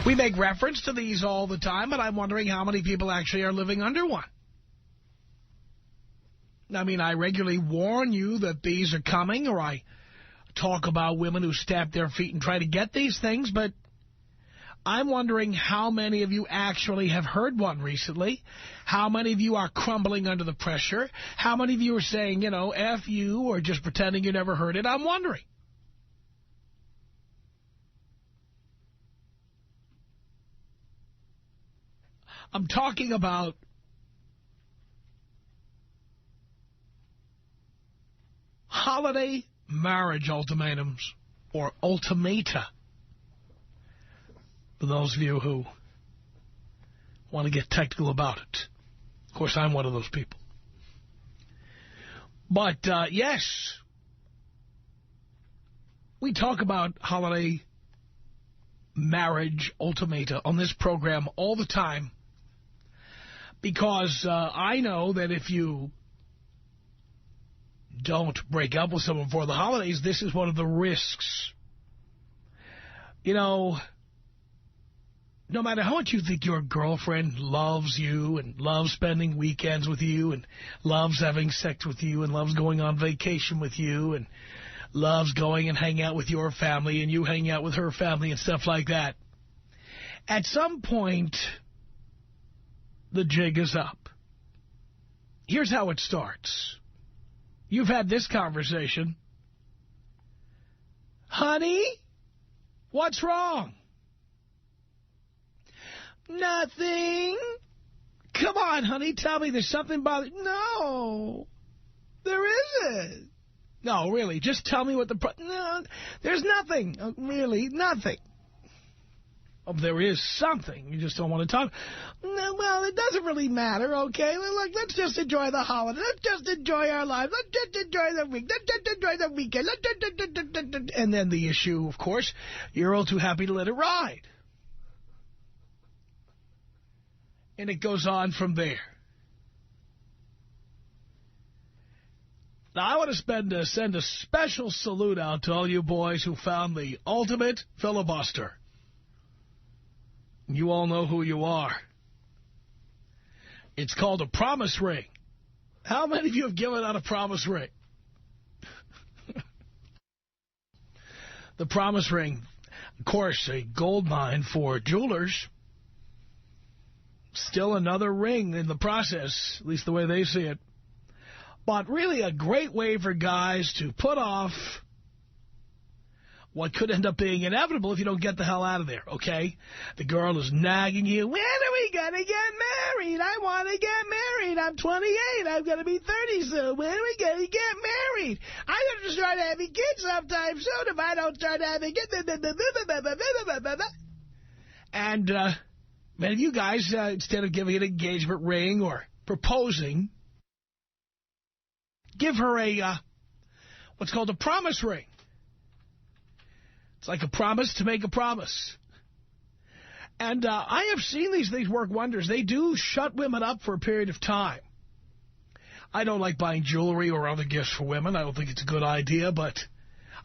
We make reference to these all the time, but I'm wondering how many people actually are living under one. I mean, I regularly warn you that these are coming, or I talk about women who stamp their feet and try to get these things, but I'm wondering how many of you actually have heard one recently, how many of you are crumbling under the pressure, how many of you are saying, you know, F you, or just pretending you never heard it. I'm wondering. I'm talking about holiday marriage ultimatums, or ultimata, for those of you who want to get technical about it. Of course, I'm one of those people. But, yes, we talk about holiday marriage ultimata on this program all the time, because I know that if you don't break up with someone for the holidays, this is one of the risks. You know, no matter how much you think your girlfriend loves you and loves spending weekends with you and loves having sex with you and loves going on vacation with you and loves going and hanging out with your family and you hang out with her family and stuff like that, at some point, the jig is up. Here's how it starts. You've had this conversation. Honey, what's wrong? Nothing. Come on, honey, tell me there's something bothering. No, there isn't. No, really, just tell me what the no, there's nothing. Really, nothing. Oh, there is something. You just don't want to talk. No, well, it doesn't really matter, okay? Well, look, let's just enjoy the holiday. Let's just enjoy our lives. Let's just enjoy the week. Let's just enjoy the weekend. And then the issue, of course, you're all too happy to let it ride. And it goes on from there. Now, I want to send a special salute out to all you boys who found the ultimate filibuster. You all know who you are. It's called a promise ring. How many of you have given out a promise ring? The promise ring, of course, a gold mine for jewelers. Still another ring in the process, at least the way they see it. But really a great way for guys to put off what could end up being inevitable if you don't get the hell out of there, okay? The girl is nagging you. When are we going to get married? I want to get married. I'm 28. I'm going to be 30 soon. When are we going to get married? I'm going to start having kids sometime soon if I don't start having kids. And many of you guys, instead of giving an engagement ring or proposing, give her a what's called a promise ring. It's like a promise to make a promise. And I have seen these things work wonders. They do shut women up for a period of time. I don't like buying jewelry or other gifts for women. I don't think it's a good idea, but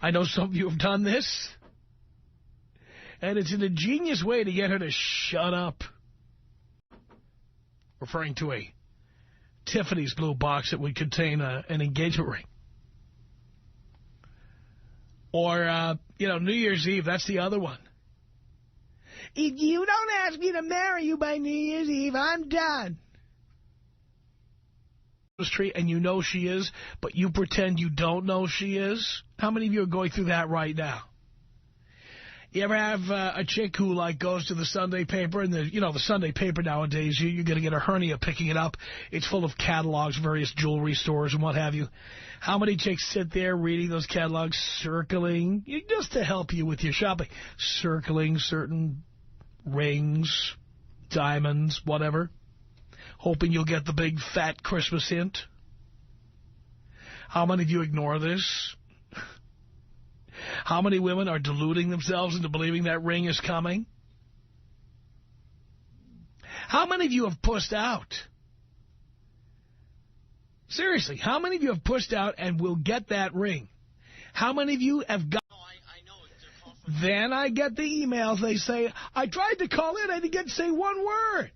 I know some of you have done this. And it's an ingenious way to get her to shut up. Referring to a Tiffany's blue box that would contain an engagement ring. Or, you know, New Year's Eve, that's the other one. If you don't ask me to marry you by New Year's Eve, I'm done. And you know she is, but you pretend you don't know she is. How many of you are going through that right now? You ever have a chick who, like, goes to the Sunday paper, and, the Sunday paper nowadays, you're going to get a hernia picking it up. It's full of catalogs, various jewelry stores and what have you. How many chicks sit there reading those catalogs, circling, just to help you with your shopping, circling certain rings, diamonds, whatever, hoping you'll get the big, fat Christmas hint? How many of you ignore this? How many women are deluding themselves into believing that ring is coming? How many of you have pushed out? Seriously, how many of you have pushed out and will get that ring? How many of you have got... Then I get the emails. They say, I tried to call in. I didn't get to say one word.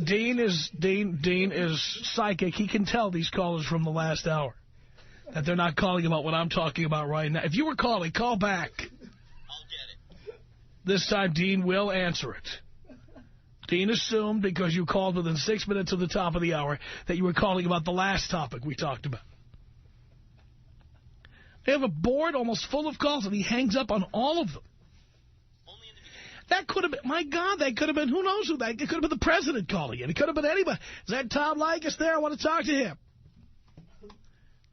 Dean is psychic. He can tell these callers from the last hour that they're not calling about what I'm talking about right now. If you were calling, call back. I'll get it. This time, Dean will answer it. Dean assumed, because you called within 6 minutes of the top of the hour, that you were calling about the last topic we talked about. They have a board almost full of calls, and he hangs up on all of them. That could have been, my God, that could have been, who knows who that, it could have been the president calling in. It could have been anybody. Is that Tom Leykis there? I want to talk to him.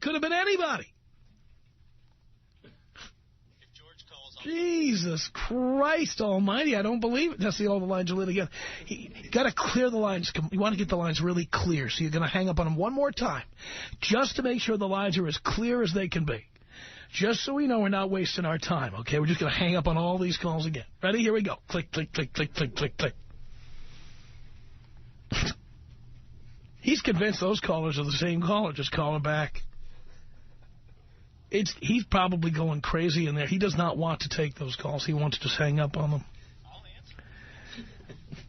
Could have been anybody. Jesus Christ almighty, I don't believe it. That's the all the lines are lit again. You got to clear the lines. You want to get the lines really clear, so you're going to hang up on them one more time, just to make sure the lines are as clear as they can be. Just so we know we're not wasting our time, okay? We're just going to hang up on all these calls again. Ready? Here we go. Click, click, click, click, click, click, click. He's convinced those callers are the same caller. Just call him back. He's probably going crazy in there. He does not want to take those calls. He wants to just hang up on them. I'll answer.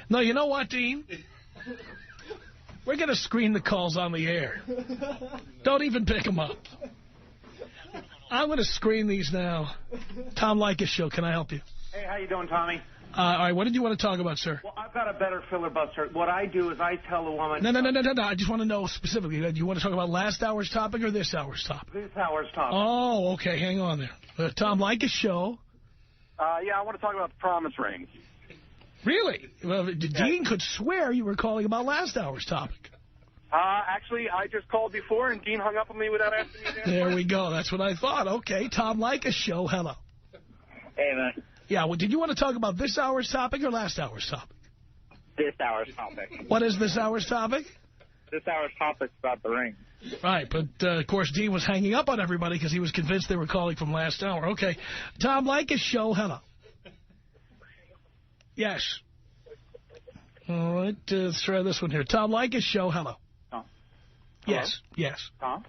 No, you know what, Dean? We're going to screen the calls on the air. Don't even pick them up. I'm going to screen these now. Tom Leykis Show, can I help you? Hey, how you doing, Tommy? All right, what did you want to talk about, sir? Well, I've got a better filibuster. What I do is I tell the woman... No. I just want to know specifically. Do you want to talk about last hour's topic or this hour's topic? This hour's topic. Oh, okay. Hang on there. Tom Leykis Show. Yeah, I want to talk about the promise ring. Really? Well, Dean could swear you were calling about last hour's topic. Actually, I just called before, and Dean hung up on me without asking me to answer. There we go. That's what I thought. Okay, Tom Leykis Show. Hello. Hey, man. Yeah, well, did you want to talk about this hour's topic or last hour's topic? This hour's topic. What is this hour's topic? This hour's topic's about the ring. Right, but, of course, Dean was hanging up on everybody because he was convinced they were calling from last hour. Okay, Tom Leykis Show. Hello. Yes. All right, let's try this one here. Tom Leykis Show. Hello. Tom. Yes, yes. Tom?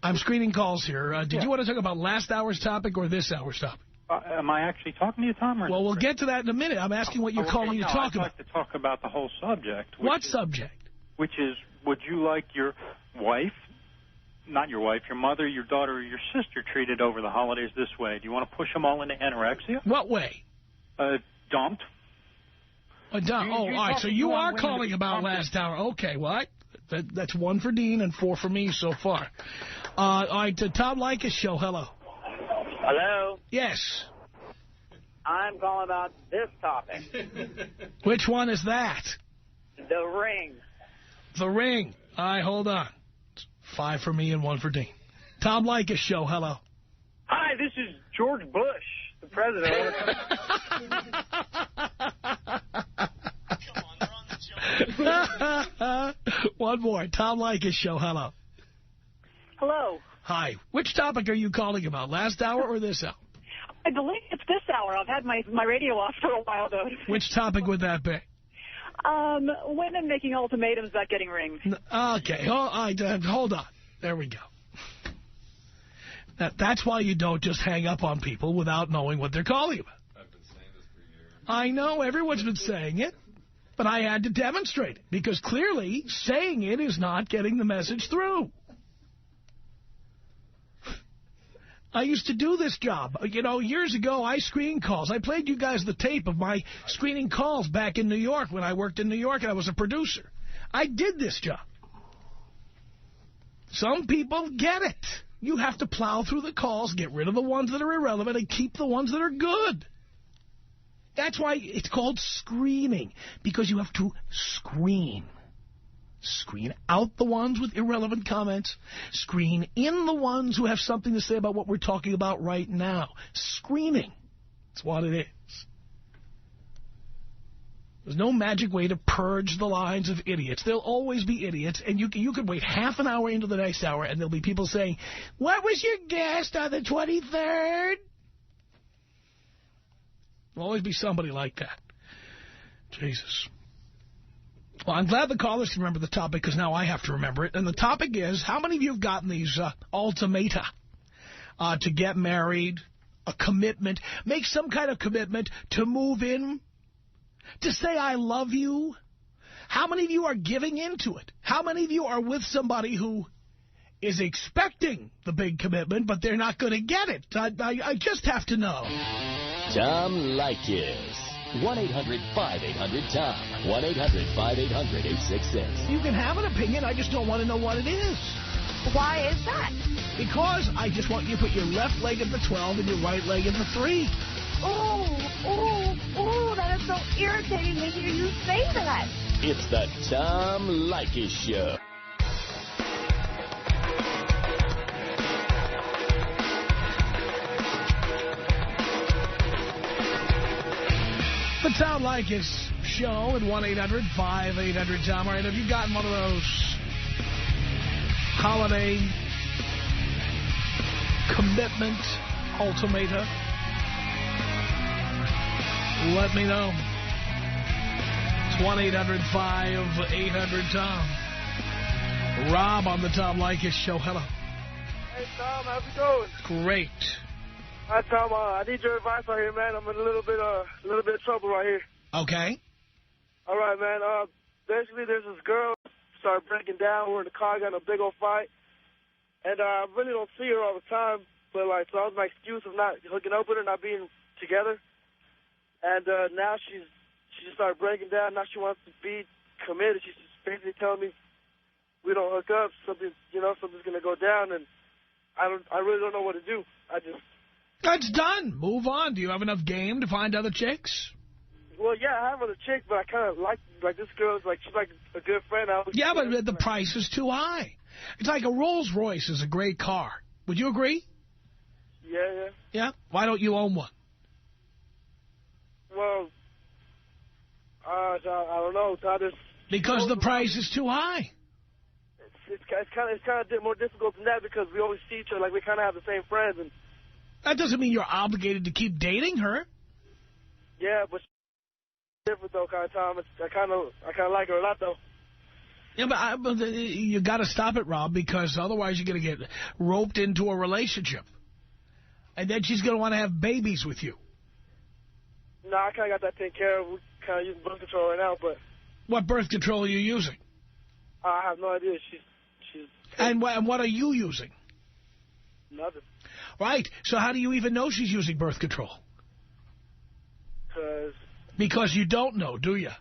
I'm screening calls here. Did you want to talk about last hour's topic or this hour's topic? Am I actually talking to you, Tom? Well, we'll get to that in a minute. I'm asking what you're calling to talk about. I'd like to talk about the whole subject. What subject? Which is, would you like your wife, not your wife, your mother, your daughter, or your sister treated over the holidays this way? Do you want to push them all into anorexia? What way? Dumped. All right, so you are calling about last hour. Okay, what? That's 1 for Dean and 4 for me so far. All right, Tom Leykis Show, hello. Hello? Yes. I'm calling about this topic. Which one is that? The ring. The ring. All right, hold on. 5 for me and 1 for Dean. Tom Leykis Show, hello. Hi, this is George Bush, the president. One more. Tom Leykis Show, hello. Hello. Hi. Which topic are you calling about, last hour or this hour? I believe it's this hour. I've had my radio off for a while, though. Which topic would that be? Women making ultimatums about getting rings. Okay. Hold on. There we go. That's why you don't just hang up on people without knowing what they're calling about. I've been saying this for years. I know. Everyone's been saying it. But I had to demonstrate it, because clearly saying it is not getting the message through. I used to do this job. You know, years ago, I screened calls. I played you guys the tape of my screening calls back in New York when I worked in New York and I was a producer. I did this job. Some people get it. You have to plow through the calls, get rid of the ones that are irrelevant, and keep the ones that are good. That's why it's called screening, because you have to screen. Screen out the ones with irrelevant comments. Screen in the ones who have something to say about what we're talking about right now. Screening. That's what it is. There's no magic way to purge the lines of idiots. There'll always be idiots, and you can wait half an hour into the next hour, and there'll be people saying, "What was your guest on the 23rd?" There'll always be somebody like that. Jesus. Well, I'm glad the callers can remember the topic, because now I have to remember it. And the topic is, how many of you have gotten these ultimata? to get married, a commitment, make some kind of commitment to move in, to say I love you? How many of you are giving into it? How many of you are with somebody who is expecting the big commitment, but they're not going to get it? I just have to know. Tom Leykis. 1-800-5800-TOM. 1-800-5800-866. You can have an opinion. I just don't want to know what it is. Why is that? Because I just want you to put your left leg at the 12 and your right leg at the 3. Oh, that is so irritating to hear you say that. It's the Tom Leykis Show. The Tom Leykis Show at 1-800-5800-TOM. All right, have you gotten one of those holiday commitment ultimata? Let me know. It's 1-800-5800-TOM. Rob on the Tom Leykis Show. Hello. Hey, Tom, how's it going? Great. Hi, Tom. I need your advice right here, man. I'm in a little bit of trouble right here. Okay. All right, man. Basically, there's this girl started breaking down. We're in the car, got in a big old fight, and I really don't see her all the time. But so that was my excuse of not hooking up with her, not being together. And now she just started breaking down. Now she wants to be committed. She's just basically telling me we don't hook up, something's gonna go down, and I really don't know what to do. That's done. Move on. Do you have enough game to find other chicks? Well, yeah, I have other chicks, but I kind of like this girl's she's like a good friend. Yeah, but the price is too high. It's like a Rolls Royce is a great car. Would you agree? Yeah. Yeah? Why don't you own one? Well, I don't know. Because the price is too high. It's kind of more difficult than that because we always see each other. We kind of have the same friends. And that doesn't mean you're obligated to keep dating her. Yeah, but she's different though, Tom. I kind of like her a lot though. Yeah, but you got to stop it, Rob, because otherwise you're going to get roped into a relationship, and then she's going to want to have babies with you. No, I kind of got that taken care of. We kind of using birth control right now, but what birth control are you using? I have no idea. She's and what are you using? Nothing. Right. So how do you even know she's using birth control? Because you don't know, do you?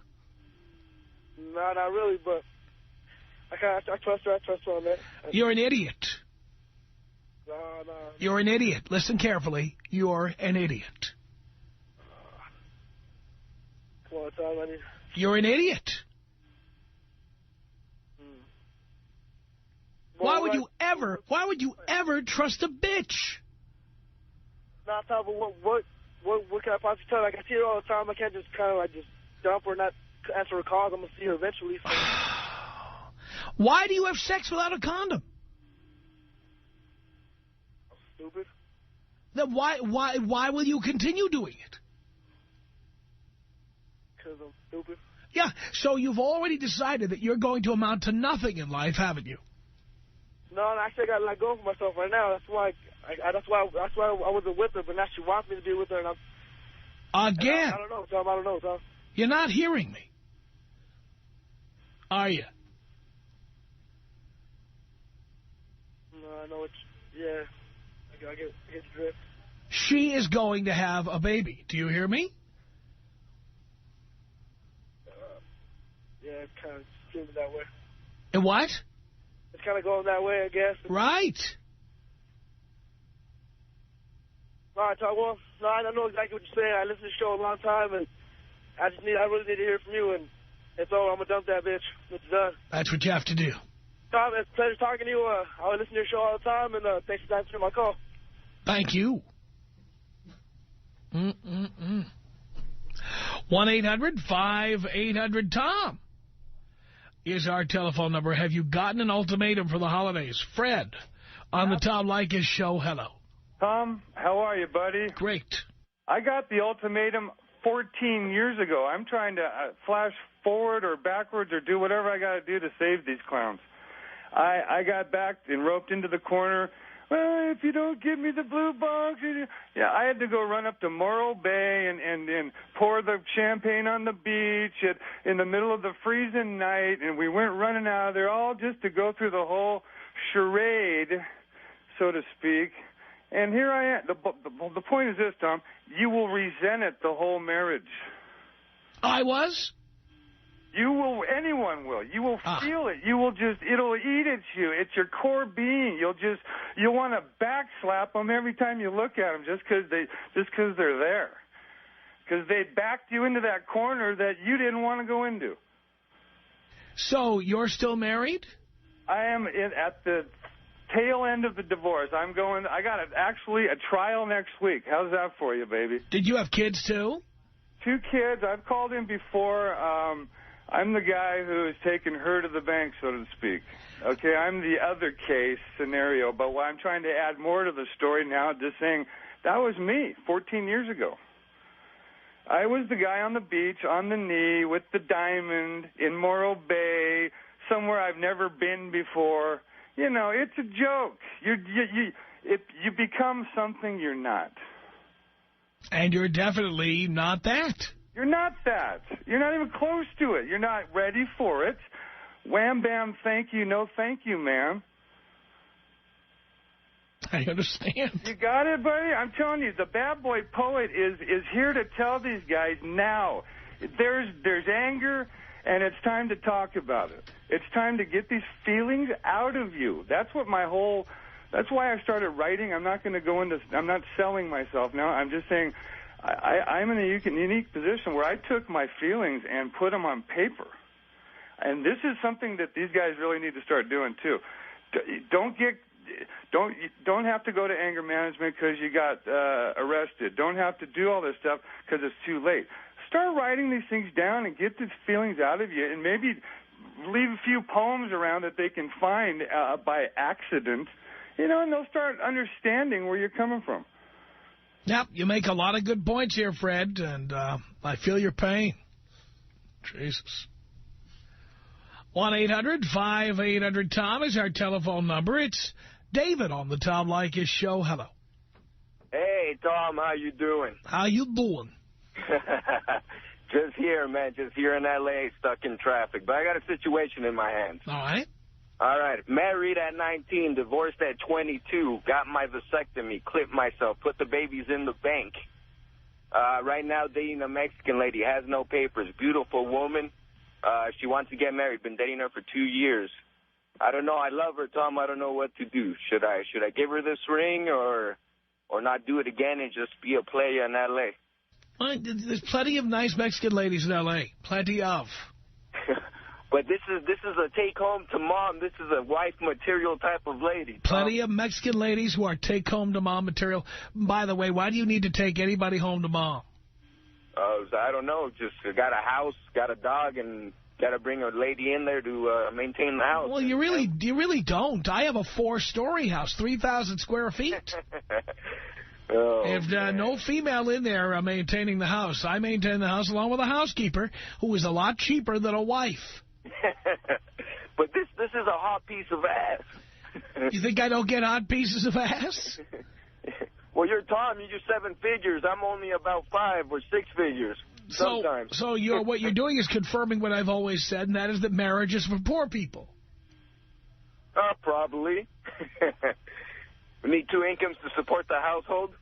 No, not really, but I trust her. I trust her on that. You're an idiot. No. You're an idiot. Listen carefully. You're an idiot. Come on, Tom. You're an idiot. Why would you ever trust a bitch? No, Tom, but what can I possibly tell her? I see her all the time. I can't just kind of just dump her and not answer her calls. I'm going to see her eventually. So. Why do you have sex without a condom? I'm stupid. Then why will you continue doing it? Because I'm stupid. Yeah, so you've already decided that you're going to amount to nothing in life, haven't you? No, actually, I got to let go of myself right now. That's why I wasn't with her, but now she wants me to be with her. And Again? I don't know, Tom. I don't know, Tom. You're not hearing me, are you? No, I know it's, yeah. I get the drift. She is going to have a baby. Do you hear me? Yeah, it's kind of feeling that way. And what? It's kind of going that way, I guess. Right. All right, Tom. Well, no, I know exactly what you're saying. I listened to the show a long time, and I really need to hear from you. And it's over. I'm gonna dump that bitch. It's done. That's what you have to do. Tom, it's a pleasure talking to you. I listen to your show all the time, and thanks for answering my call. Thank you. 1-800-5800-TOM is our telephone number. Have you gotten an ultimatum for the holidays? Fred on the Tom Leykis Show. Hello. Tom, how are you, buddy? Great. I got the ultimatum 14 years ago. I'm trying to flash forward or backwards or do whatever I got to do to save these clowns. I got backed and roped into the corner well, if you don't give me the blue box. Yeah, I had to go run up to Morro Bay and pour the champagne on the beach in the middle of the freezing night, and we went running out of there all just to go through the whole charade, so to speak. And here I am. The point is this, Tom. You will resent it the whole marriage. I was? You will, anyone will. You will feel it. You will just, it'll eat at you. It's your core being. You'll want to backslap them every time you look at them just because they're there. Because they backed you into that corner that you didn't want to go into. So you're still married? I am at the tail end of the divorce. I got actually a trial next week. How's that for you, baby? Did you have kids, too? 2 kids. I've called in before. I'm the guy who is taking her to the bank, so to speak. Okay, I'm the other case scenario, but I'm trying to add more to the story now, just saying that was me 14 years ago. I was the guy on the beach, on the knee, with the diamond, in Morro Bay, somewhere I've never been before. You know, it's a joke. You become something you're not. And you're definitely not that. You're not that. You're not even close to it. You're not ready for it. Wham, bam, thank you, no thank you, ma'am. I understand. You got it, buddy? I'm telling you, the bad boy poet is here to tell these guys now. There's anger, and it's time to talk about it. It's time to get these feelings out of you. That's why I started writing. I'm not selling myself now. I'm just saying I'm in a unique position where I took my feelings and put them on paper. And this is something that these guys really need to start doing, too. Don't have to go to anger management because you got arrested. Don't have to do all this stuff because it's too late. Start writing these things down and get these feelings out of you, and maybe leave a few poems around that they can find by accident, and they'll start understanding where you're coming from. Yep, you make a lot of good points here, Fred, and I feel your pain. Jesus. 1-800-5800-TOM is our telephone number. It's David on the Tom Leykis Show. Hello. Hey, Tom, how you doing? How you doing? Just here, man. Just here in L.A., stuck in traffic. But I got a situation in my hands. All right. All right. Married at 19, divorced at 22, got my vasectomy, clipped myself, put the babies in the bank. Right now, dating a Mexican lady, has no papers, beautiful woman. She wants to get married. Been dating her for 2 years. I don't know. I love her, Tom. I don't know what to do. Should I give her this ring or not do it again and just be a player in L.A.? Well, there's plenty of nice Mexican ladies in L.A. Plenty of. But this is a take-home to mom. This is a wife material type of lady. Tom. Plenty of Mexican ladies who are take-home to mom material. By the way, why do you need to take anybody home to mom? I don't know. Just got a house, got a dog, and got to bring a lady in there to maintain the house. Well, you really don't. I have a 4-story house, 3,000 square feet. If no female in there maintaining the house, I maintain the house along with a housekeeper who is a lot cheaper than a wife. But this is a hot piece of ass. You think I don't get hot pieces of ass? Well, you're Tom. You're just 7 figures. I'm only about 5 or 6 figures sometimes. So what you're doing is confirming what I've always said, and that is that marriage is for poor people. Probably. We need 2 incomes to support the household.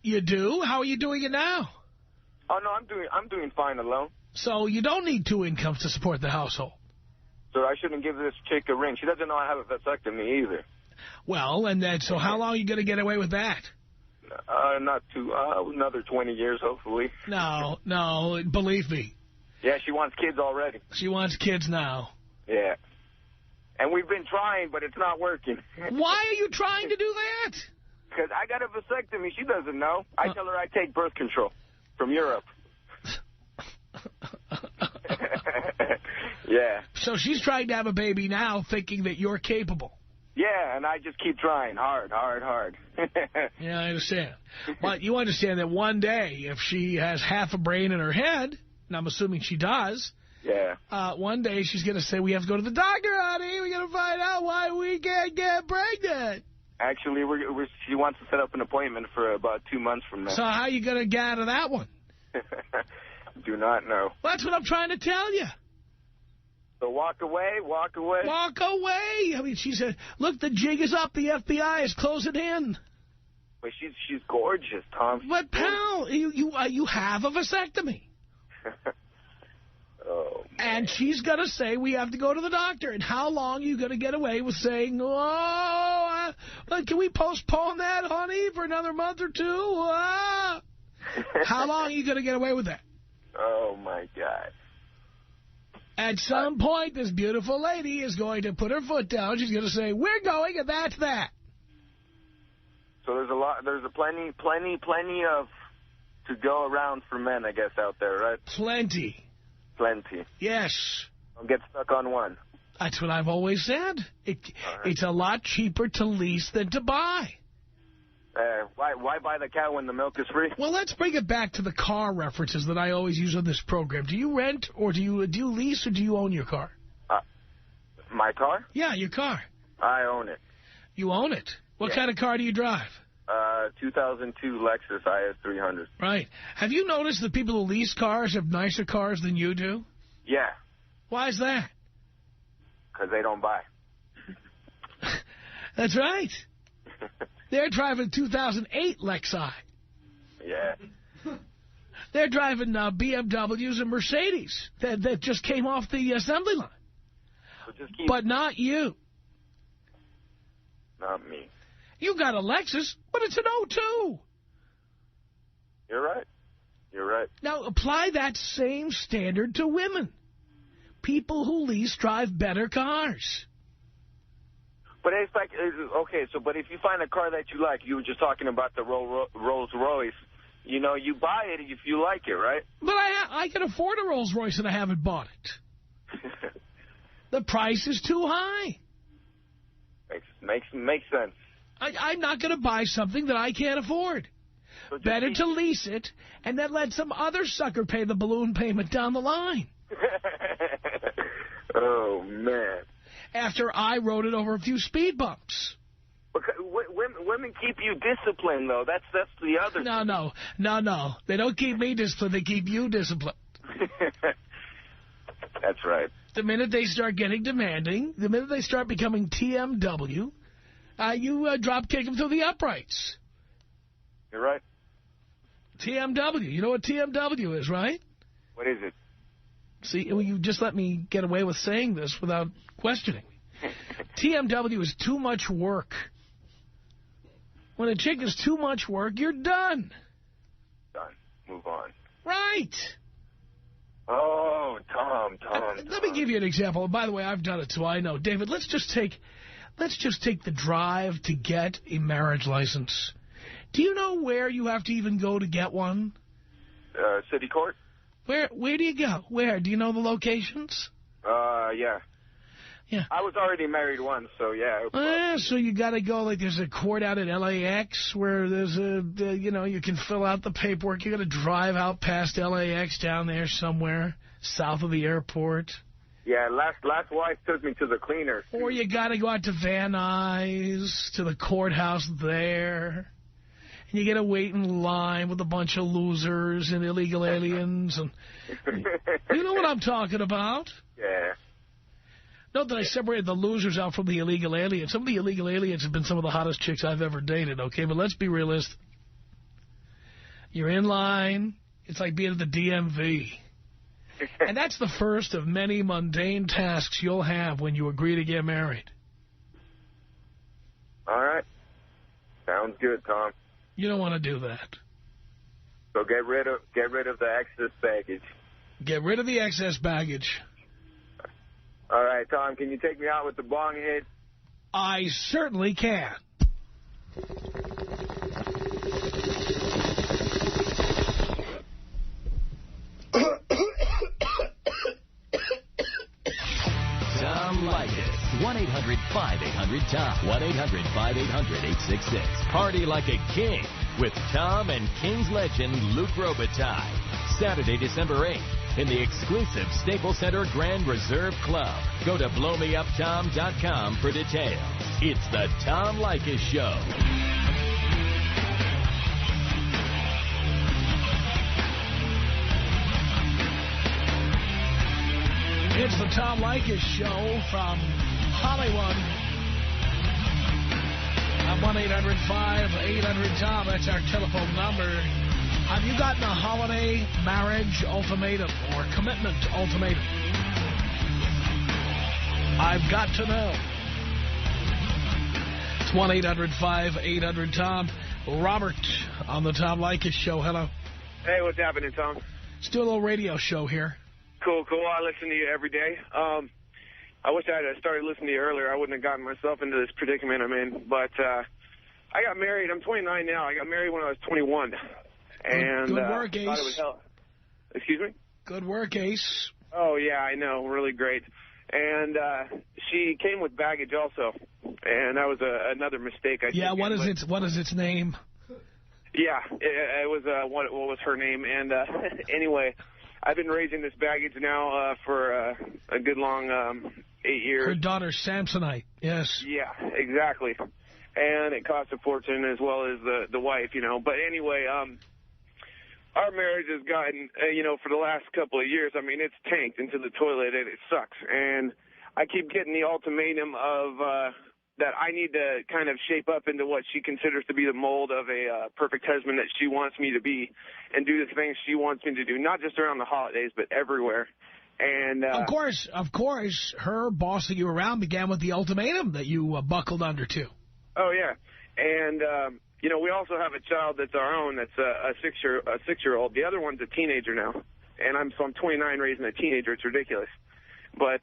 You do? How are you doing it now? Oh no, I'm doing fine alone. So you don't need 2 incomes to support the household. So I shouldn't give this chick a ring. She doesn't know I have a vasectomy either. Well, and then so how long are you going to get away with that? Another 20 years, hopefully. No, believe me. Yeah, she wants kids already. She wants kids now. Yeah. And we've been trying, but it's not working. Why are you trying to do that? Because I got a vasectomy. She doesn't know. I tell her I take birth control from Europe. Yeah. So she's trying to have a baby now, thinking that you're capable. Yeah, and I just keep trying hard. Yeah, I understand. But you understand that one day, if she has half a brain in her head, and I'm assuming she does, yeah. One day she's going to say, we have to go to the doctor, honey. We're going to find out why we can't get pregnant. Actually, she wants to set up an appointment for about 2 months from now. So how are you going to get out of that one? Do not know. Well, that's what I'm trying to tell you. So walk away, walk away. Walk away. I mean, she said, look, the jig is up. The FBI is closing in. But she's gorgeous, Tom. But, pal, you have a vasectomy. Oh, man. And she's going to say we have to go to the doctor. And how long are you going to get away with saying, can we postpone that, honey, for another month or two? How long are you going to get away with that? Oh, my God. At some point, this beautiful lady is going to put her foot down. She's going to say, we're going, and that's that. So there's plenty of to go around for men, I guess, out there, right? Plenty. Yes. Don't get stuck on one. That's what I've always said. It's a lot cheaper to lease than to buy. Why buy the cow when the milk is free? Well, let's bring it back to the car references that I always use on this program. Do you rent, or do you lease, or do you own your car? My car? Yeah, your car. I own it. You own it? What kind of car do you drive? 2002 Lexus IS 300. Right. Have you noticed that people who lease cars have nicer cars than you do? Yeah. Why is that? Because they don't buy. That's right. They're driving 2008 Lexi. Yeah. They're driving BMWs and Mercedes that just came off the assembly line. So but not you. Not me. You got a Lexus, but it's an 02. You're right. You're right. Now, apply that same standard to women. People who lease drive better cars. But it's like, okay, but if you find a car that you like, you were just talking about the Rolls Royce, you know, you buy it if you like it, right? But I can afford a Rolls Royce and I haven't bought it. The price is too high. Makes sense. I'm not going to buy something that I can't afford. So better to lease it and then let some other sucker pay the balloon payment down the line. Oh, man. After I rode it over a few speed bumps. Because women keep you disciplined, though. That's the other thing. No. They don't keep me disciplined. They keep you disciplined. That's right. The minute they start getting demanding, the minute they start becoming TMW, you drop kick them through the uprights. You're right. TMW. You know what TMW is, right? What is it? See, you just let me get away with saying this without questioning me. TMW is too much work. When a chick is too much work, you're done. Done. Move on. Right. Oh, Tom. Let me give you an example. By the way, I've done it, so I know. David, let's just take the drive to get a marriage license. Do you know where you have to even go to get one? City court. Where do you go? Where? Do you know the locations? Yeah. Yeah. I was already married once, so yeah. So you got to go, like there's a court out at LAX where there's you can fill out the paperwork. You got to drive out past LAX down there somewhere south of the airport. Yeah, last wife took me to the cleaners. Or you got to go out to Van Nuys, to the courthouse there. And you got to wait in line with a bunch of losers and illegal aliens. And you know what I'm talking about? Yeah. Note that I separated the losers out from the illegal aliens. Some of the illegal aliens have been some of the hottest chicks I've ever dated, okay? But let's be realistic. You're in line. It's like being at the DMV. And that's the first of many mundane tasks you'll have when you agree to get married. All right. Sounds good, Tom. You don't want to do that. So get rid of the excess baggage. Get rid of the excess baggage. All right, Tom, can you take me out with the bong hit? I certainly can. Tom Leykis. 1-800-5800-TOM. 1-800-5800-866. Party like a king with Tom and King's legend Luke Robitaille. Saturday, December 8th. in the exclusive Staples Center Grand Reserve Club. Go to blowmeuptom.com for details. It's the Tom Leykis Show. It's the Tom Leykis Show from Hollywood. At 1-800-5800-TOM. That's our telephone number. Have you gotten a holiday marriage ultimatum or commitment ultimatum? I've got to know. It's 1-800-5800-TOM. Robert on the Tom Leykis Show. Hello. Hey, what's happening, Tom? Let's do a little radio show here. Cool. I listen to you every day. I wish I had started listening to you earlier. I wouldn't have gotten myself into this predicament I'm in. But I got married. I'm 29 now. I got married when I was 21. And good work, Ace. Thought it was hell. Excuse me? Good work, Ace. Oh, yeah, I know. Really great. And she came with baggage also. And that was another mistake, I think. Yeah, what is its name? Yeah, it was what was her name. And anyway, I've been raising this baggage now for a good long 8 years. Her daughter, Samsonite, yes. Yeah, exactly. And it cost a fortune as well as the wife, you know. But anyway, our marriage has gotten, for the last couple of years, I mean, it's tanked into the toilet and it sucks. And I keep getting the ultimatum of that I need to kind of shape up into what she considers to be the mold of a perfect husband that she wants me to be and do the things she wants me to do, not just around the holidays, but everywhere. And of course, her bossing you around began with the ultimatum that you buckled under to. Oh, yeah. And, we also have a child that's our own that's a six-year-old. The other one's a teenager now. And I'm 29 raising a teenager. It's ridiculous. But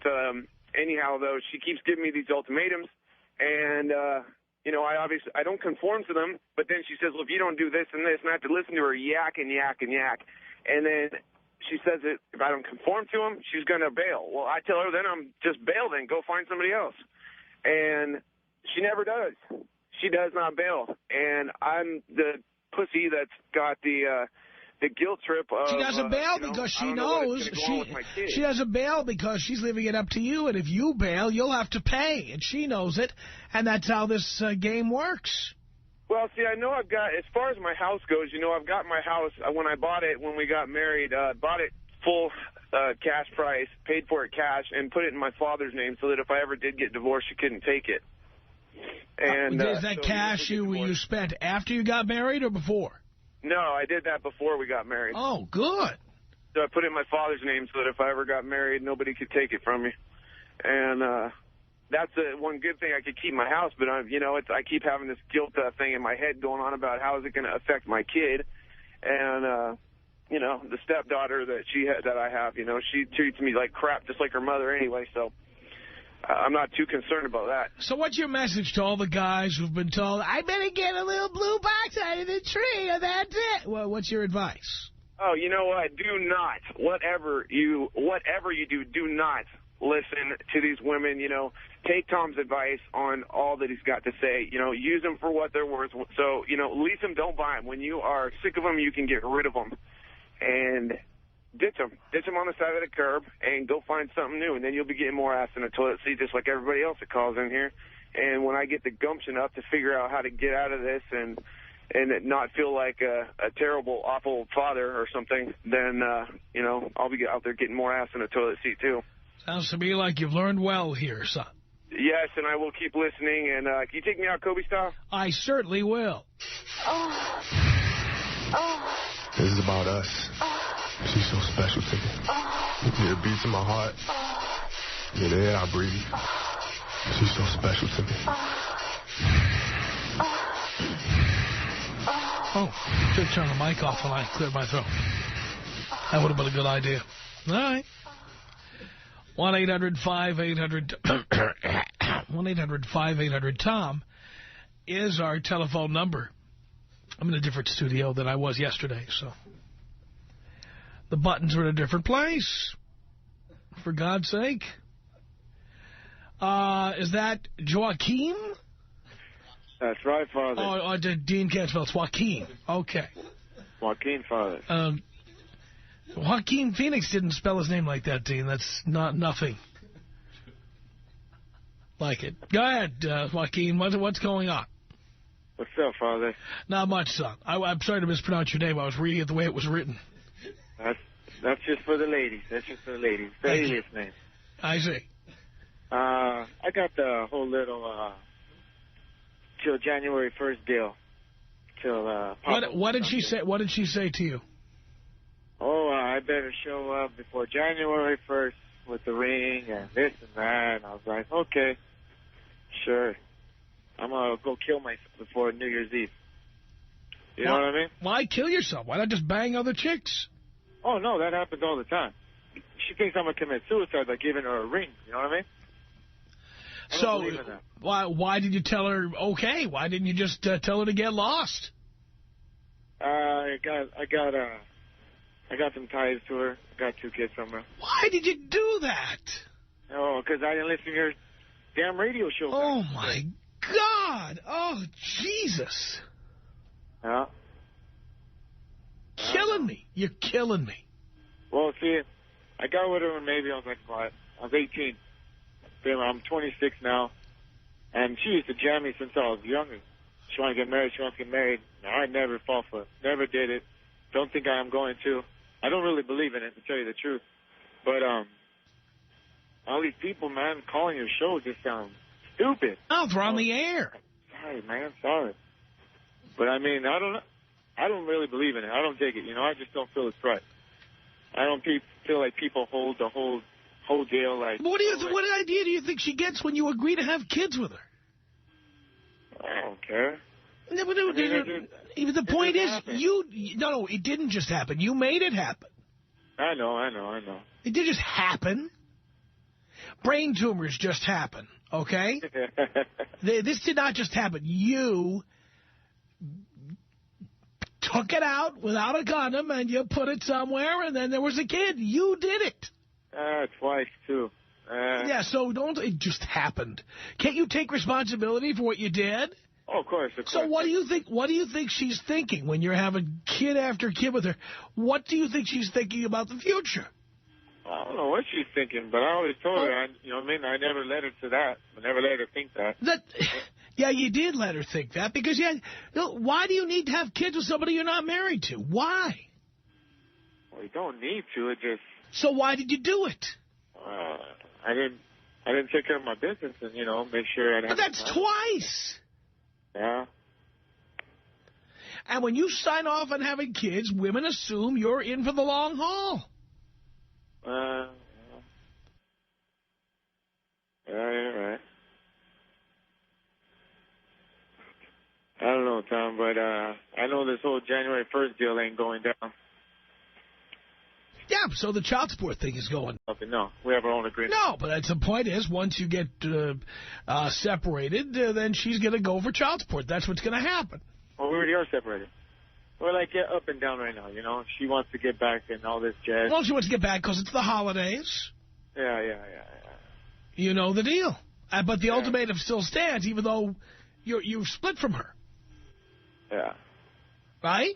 anyhow, though, she keeps giving me these ultimatums. And, I don't conform to them. But then she says, well, if you don't do this and this, and I have to listen to her yak and yak and yak. And then she says that if I don't conform to them, she's going to bail. Well, I tell her then I'm just bail then. Go find somebody else. And she never does. She does not bail. And I'm the pussy that's got the guilt trip of... She doesn't bail because she knows... She doesn't bail because she's leaving it up to you, and if you bail, you'll have to pay. And she knows it, and that's how this game works. Well, see, I know I've got... As far as my house goes, I've got my house... When I bought it, when we got married, bought it full cash price, paid for it cash, and put it in my father's name so that if I ever did get divorced, she couldn't take it. And is that cash you spent after you got married or before? No, I did that before we got married. Oh, good. So I put it in my father's name so that if I ever got married, nobody could take it from me. And that's one good thing. I could keep my house, but I keep having this guilt thing in my head going on about how is it going to affect my kid. And the stepdaughter that I have, she treats me like crap, just like her mother anyway. So I'm not too concerned about that. So what's your message to all the guys who've been told, I better get a little blue box out of the tree, and that's it? Well, what's your advice? Oh, you know what? Do not. Whatever you do not listen to these women. Take Tom's advice on all that he's got to say. Use them for what they're worth. So, lease them, don't buy them. When you are sick of them, you can get rid of them. And ditch them. Ditch them on the side of the curb and go find something new. And then you'll be getting more ass in the toilet seat just like everybody else that calls in here. And when I get the gumption up to figure out how to get out of this and not feel like a terrible, awful father or something, then, I'll be out there getting more ass in the toilet seat, too. Sounds to me like you've learned well here, son. Yes, and I will keep listening. And can you take me out Kobe style? I certainly will. This is about us. She's so special to me. You're the beats in my heart. You're the air I breathe. She's so special to me. Oh, should turn the mic off when I cleared my throat. That would have been a good idea. All right. 1-800-5800-TOM is our telephone number. I'm in a different studio than I was yesterday, so the buttons are in a different place. For God's sake. Is that Joaquin? That's right, Father. Oh, Dean can't spell. It's Joaquin. Okay. Joaquin, Father. Joaquin Phoenix didn't spell his name like that, Dean. That's not nothing like it. Go ahead, Joaquin. What's going on? What's up, Father? Not much, son. I'm sorry to mispronounce your name. I was reading it the way it was written. That's just for the ladies. That's just for the ladies. The alias name. I see. I got the whole little till January 1st deal. Till what did she say? What did she say to you? Oh, I better show up before January 1st with the ring and this and that. And I was like, okay, sure. I'm going to go kill myself before New Year's Eve. You know what I mean? Why kill yourself? Why not just bang other chicks? Oh, no, that happens all the time. She thinks I'm going to commit suicide by giving her a ring. You know what I mean? So why did you tell her okay? Why didn't you just tell her to get lost? I got some ties to her. I got 2 kids from her. Why did you do that? Oh, because I didn't listen to her damn radio show. Oh, my God. Oh, Jesus. Yeah. Killing me. You're killing me. Well, see, I got with her when maybe I was like, what? I was 18. I'm 26 now. And she used to jam me since I was younger. She wanted to get married. She wants to get married. I never fall for it. Never did it. Don't think I am going to. I don't really believe in it, to tell you the truth. But all these people, man, calling your show just sound stupid. Oh, they're on the air. Sorry, man. Sorry. But, I mean, I don't really believe in it. I don't take it. You know, I just don't feel it's right. I don't feel like people hold the whole deal like... What idea do you think she gets when you agree to have kids with her? I don't care. Even the point is, no, it didn't just happen. You made it happen. I know. It didn't just happen. Brain tumors just happen, okay? This did not just happen. You took it out without a condom and you put it somewhere and then there was a kid. You did it. Twice, too. Yeah, so it just happened. Can't you take responsibility for what you did? Oh, of course. So what do you think she's thinking when you're having kid after kid with her? What do you think she's thinking about the future? I don't know what she's thinking, but I always told her, you know what I mean? I never led her to that. I never let her think that. Yeah, you did let her think that because, why do you need to have kids with somebody you're not married to? Why? Well, you don't need to. It just... So why did you do it? I didn't take care of my business and, make sure I'd have... But that's twice. Yeah. And when you sign off on having kids, women assume you're in for the long haul. Yeah, you're right. I don't know, Tom, but I know this whole January 1st deal ain't going down. Yeah, so the child support thing is going. No, we have our own agreement. No, but the point is, once you get separated, then she's going to go for child support. That's what's going to happen. Well, we already are separated. We're like up and down right now, She wants to get back and all this jazz. Well, she wants to get back because it's the holidays. Yeah. You know the deal. But the ultimatum still stands, even though you've split from her. Yeah. Right?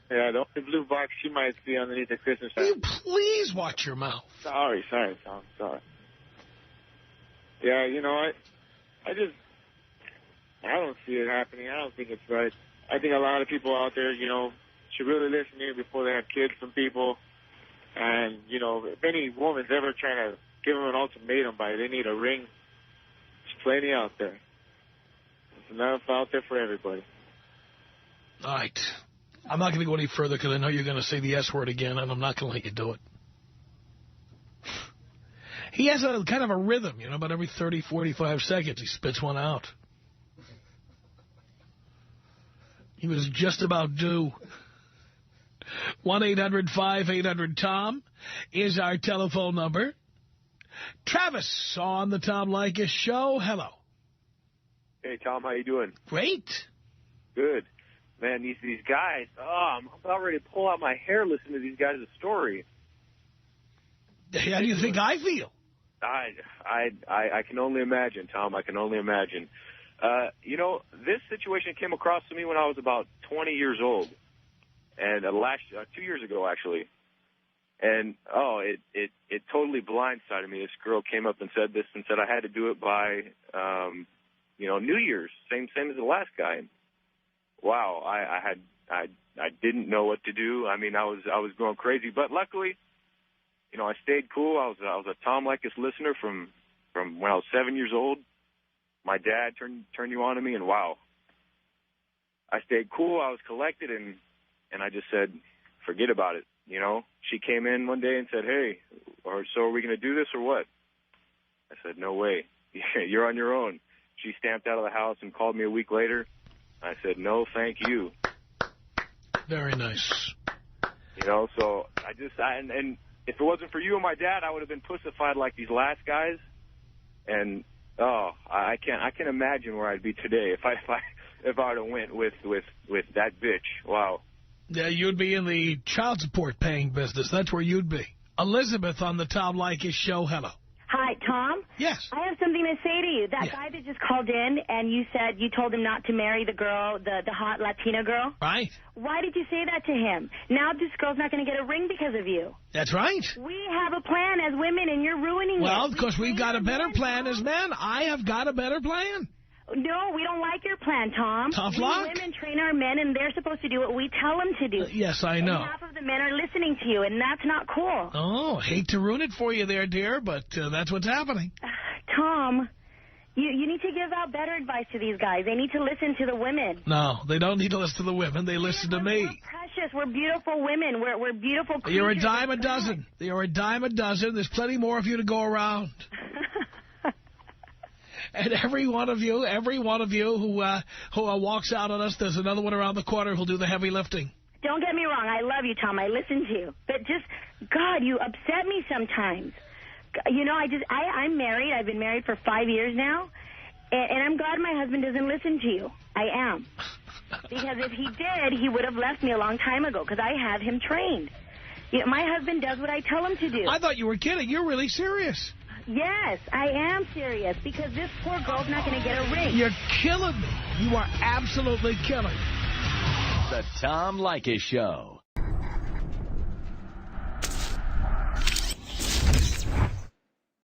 The only blue box she might see underneath the Christmas tree. Will you please watch your mouth? Sorry, Tom. Sorry. Yeah, I don't see it happening. I don't think it's right. I think a lot of people out there, should really listen to you before they have kids from people. And, if any woman's ever trying to give them an ultimatum by they need a ring, there's plenty out there. There's enough out there for everybody. All right. I'm not going to go any further because I know you're going to say the S word again, and I'm not going to let you do it. He has a kind of a rhythm, about every 30, 45 seconds he spits one out. He was just about due. 1-800-5800-TOM is our telephone number. Travis on the Tom Leykis Show. Hello. Hey, Tom, how you doing? Great. Good. Man, these guys, I'm about ready to pull out my hair listening to these guys' story. How do you think I feel? I can only imagine, Tom. I can only imagine. This situation came across to me when I was about 20 years old, and 2 years ago, actually. And, it totally blindsided me. This girl came up and said this and said I had to do it by, New Year's, same as the last guy. And, wow, I didn't know what to do. I mean, I was going crazy. But luckily, I stayed cool. I was a Tom Leykis listener from when I was 7 years old. My dad turned you on to me, and wow. I stayed cool. I was collected, and I just said, forget about it. She came in one day and said, hey, so are we going to do this or what? I said, no way. You're on your own. She stamped out of the house and called me a week later. I said, no, thank you. Very nice. So and if it wasn't for you and my dad, I would have been pussified like these last guys. And, I can't imagine where I'd be today if I would have went with that bitch. Wow. Yeah, you'd be in the child support paying business. That's where you'd be. Elizabeth on the Tom Leykis Show. Hello. Hi, Tom. Yes. I have something to say to you. That guy that just called in and you said you told him not to marry the girl, the hot Latina girl. Right. Why did you say that to him? Now this girl's not going to get a ring because of you. That's right. We have a plan as women and you're ruining it. Well, because we've got a better plan as men. I have got a better plan. No, we don't like your plan, Tom. Tough luck. Women train our men, and they're supposed to do what we tell them to do. Yes, I know. And half of the men are listening to you, and that's not cool. Oh, hate to ruin it for you there, dear, but that's what's happening. Tom, you need to give out better advice to these guys. They need to listen to the women. No, they don't need to listen to the women. They listen to me. We're precious. We're beautiful women. We're beautiful creatures. You're a dime a dozen. You're a dime a dozen. There's plenty more of you to go around. And every one of you who walks out on us, there's another one around the corner who'll do the heavy lifting. Don't get me wrong. I love you, Tom. I listen to you. But just, God, you upset me sometimes. I'm married. I've been married for 5 years now. And I'm glad my husband doesn't listen to you. I am. Because if he did, he would have left me a long time ago because I have him trained. My husband does what I tell him to do. I thought you were kidding. You're really serious. Yes, I am serious, because this poor girl's not going to get a ring. You're killing me. You are absolutely killing me. The Tom Leykis Show.